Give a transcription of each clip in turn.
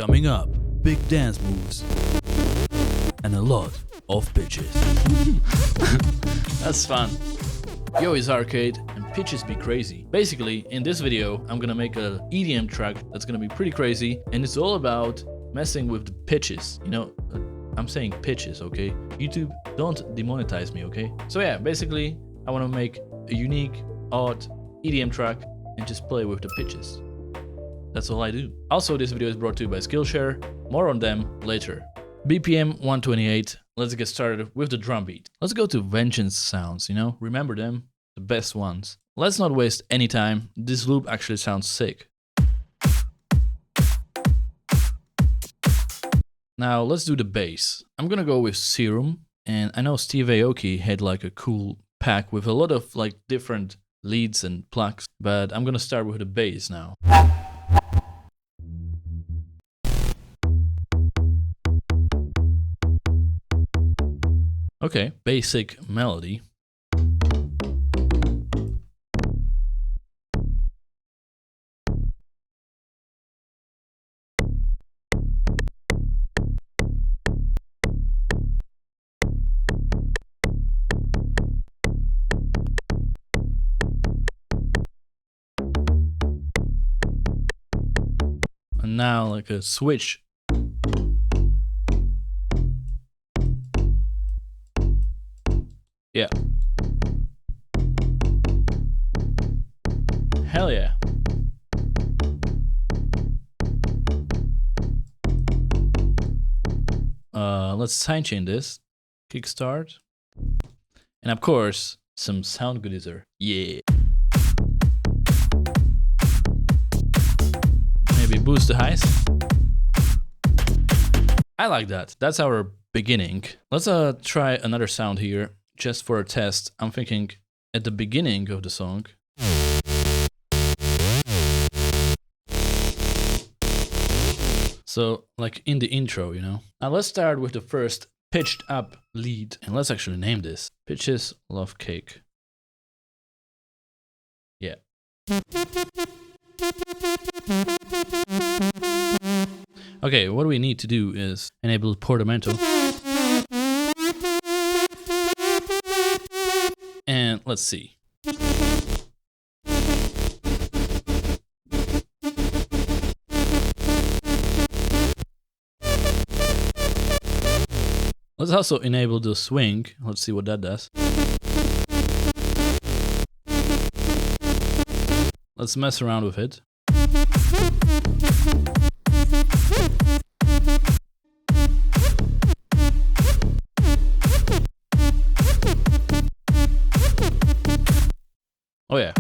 Coming up, big dance moves and a lot of pitches. That's fun. Yo, it's Arcade and pitches be crazy. Basically, in this video, I'm gonna make a EDM track that's gonna be pretty crazy, and it's all about messing with the pitches. You know, I'm saying pitches, okay? YouTube, don't demonetize me, okay? So yeah, basically, I wanna make a unique, odd EDM track and just play with the pitches. That's all I do. Also, this video is brought to you by Skillshare. More on them later. BPM 128. Let's get started with the drum beat. Let's go to Vengeance sounds, you know? Remember them? The best ones. Let's not waste any time. This loop actually sounds sick. Now, let's do the bass. I'm gonna go with Serum. And I know Steve Aoki had like a cool pack with a lot of like different leads and plugs, but I'm gonna start with the bass now. Okay, basic melody. And now like a switch. Yeah. Hell yeah. Let's sidechain this. Kickstart. And of course, some sound goodizer. Yeah. Maybe boost the highs. I like that. That's our beginning. Let's try another sound here. Just for a test, I'm thinking at the beginning of the song. So, like in the intro, you know. Now let's start with the first pitched up lead, and let's actually name this. Pitches Love Cake. Yeah. Okay, what we need to do is enable portamento. And let's see. Let's also enable the swing. Let's see what that does. Let's mess around with it. Oh yeah.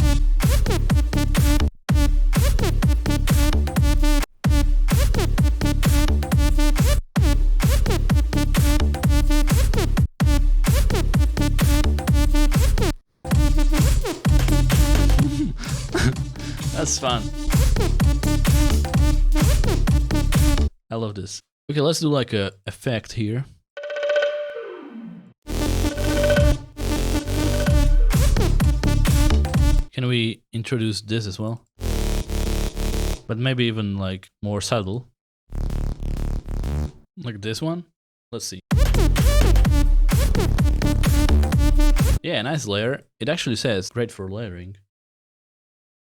That's fun. I love this. Okay, let's do like a effect here. Can we introduce this as well? But maybe even like more subtle. Like this one. Let's see. Yeah, nice layer. It actually says great for layering.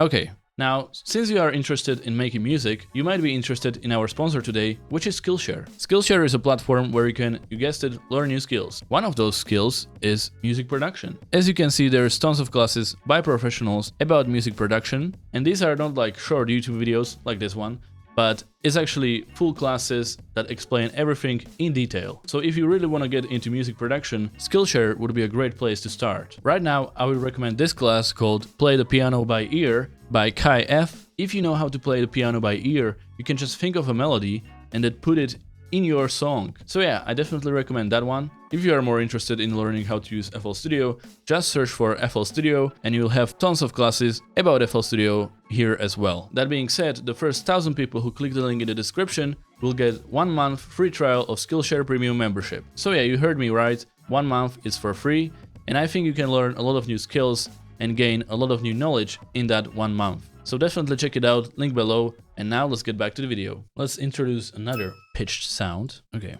Okay, now since you are interested in making music, you might be interested in our sponsor today, which is Skillshare. Skillshare is a platform where you can, you guessed it, learn new skills. One of those skills is music production. As you can see, there's tons of classes by professionals about music production, and these are not like short YouTube videos like this one, but it's actually full classes that explain everything in detail. So if you really want to get into music production, Skillshare would be a great place to start. Right now, I would recommend this class called Play the Piano by Ear by Kai F. If you know how to play the piano by ear, you can just think of a melody and then put it in your song. So yeah, I definitely recommend that one. If you are more interested in learning how to use FL Studio, just search for FL Studio and you'll have tons of classes about FL Studio here as well. That being said, the first 1,000 people who click the link in the description will get 1 month free trial of Skillshare Premium membership. So yeah, you heard me right, 1 month is for free, and I think you can learn a lot of new skills and gain a lot of new knowledge in that 1 month. So definitely check it out, link below. And now let's get back to the video. Let's introduce another pitched sound. Okay.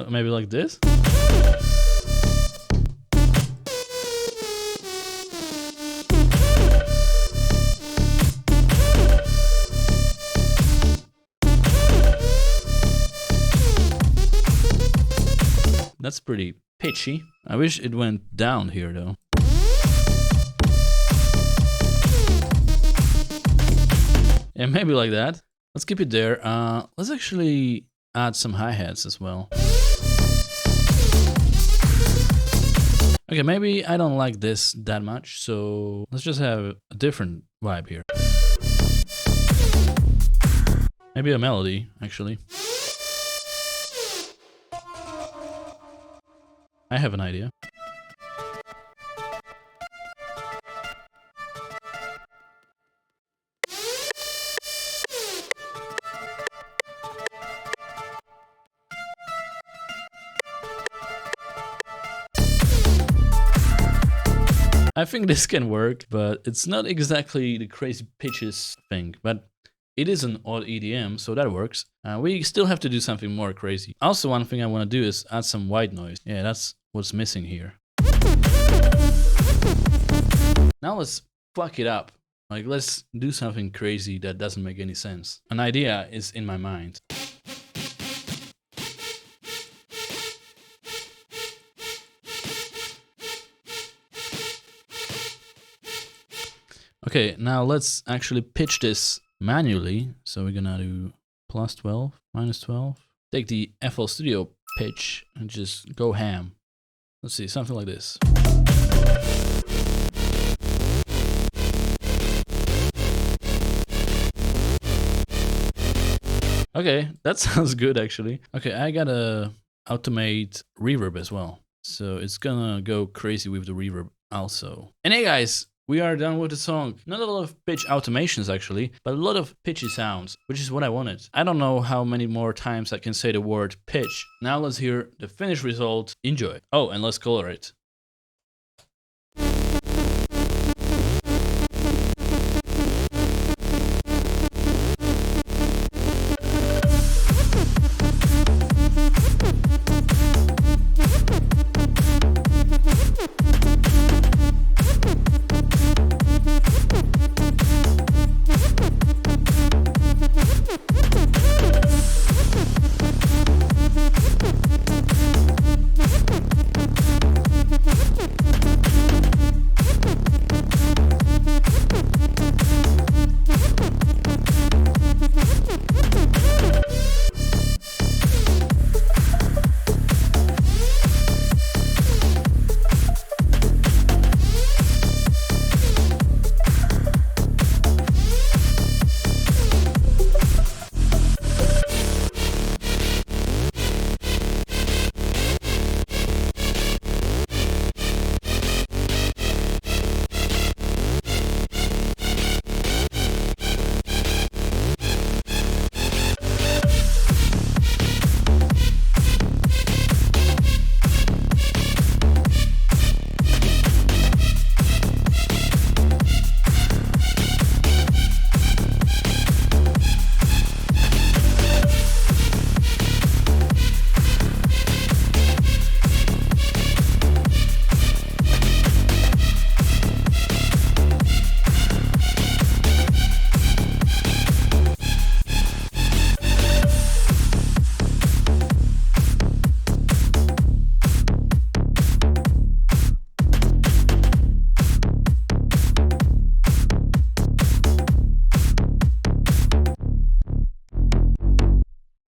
Maybe like this? That's pretty pitchy. I wish it went down here though. Yeah, maybe like that. Let's keep it there. Let's actually add some hi-hats as well. Okay, maybe I don't like this that much, so let's just have a different vibe here. Maybe a melody, actually. I have an idea. I think this can work, but it's not exactly the crazy pitches thing, but it is an odd EDM, so that works. We still have to do something more crazy. Also, one thing I want to do is add some white noise. Yeah, that's what's missing here. Now let's fuck it up. Like, let's do something crazy that doesn't make any sense. An idea is in my mind. Okay, now let's actually pitch this manually. So we're gonna do +12, -12. Take the FL Studio pitch and just go ham. Let's see, something like this. Okay, that sounds good actually. Okay, I gotta automate reverb as well. So it's gonna go crazy with the reverb also. And hey guys, we are done with the song. Not a lot of pitch automations actually, but a lot of pitchy sounds, which is what I wanted. I don't know how many more times I can say the word pitch. Now let's hear the finished result. Enjoy. Oh, and let's color it.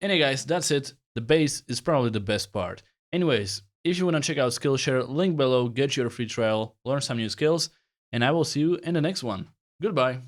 Anyway guys, that's it. The bass is probably the best part. Anyways, if you want to check out Skillshare, link below, get your free trial, learn some new skills, and I will see you in the next one. Goodbye.